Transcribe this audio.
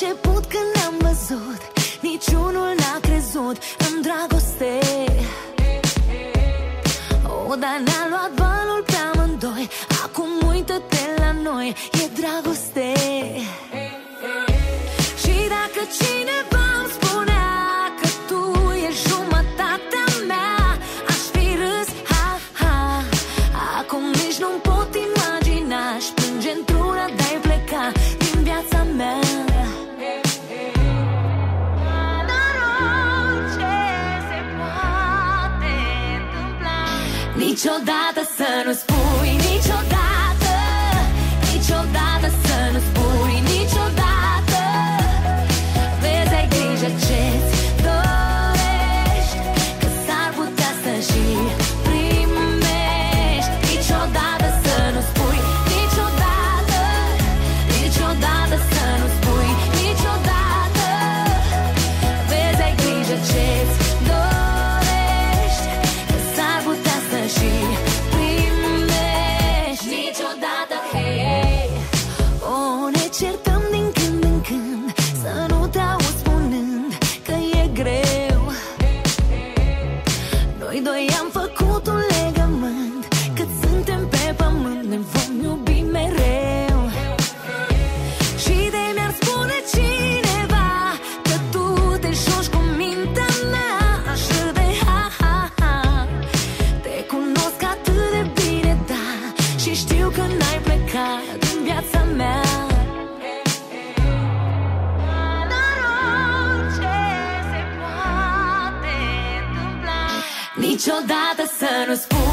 început când ne-am văzut, niciunul n-a crezut în dragoste. O, dar ne-a luat valul pe amândoi. Acum uită-te la noi, e dragoste. Și dacă cineva îmi spunea că tu ești jumătatea mea, aș fi râs, ha, ha. Acum nici nu-mi pot imagina, aș plânge într-una de-ai pleca din viața mea. Dar orice se poate întâmpla. Niciodată să nu spui, niciodată, niciodată să nu spui, niciodată. Vezi, ai grijă ce-ți dorești, că s-ar putea să și primești. Niciodată să nu spui, niciodată, niciodată să nu spui, niciodată. Vezi, ai grijă ce-ți dorești, că s-ar putea să și primești. Niciodată, hei. O, ne certăm din când în când, să nu te auzi spunând că e greu. Noi doi am făcut un legământ, cât suntem pe pământ ne vom iubi mereu. Și de mi-ar spune cineva că tu te joci cu mintea mea, aș râde, ha, ha, ha. Te cunosc atât de bine, da, și știu că n-ai plecat din viața mea. Dar orice se poate întâmpla. Niciodată să nu spui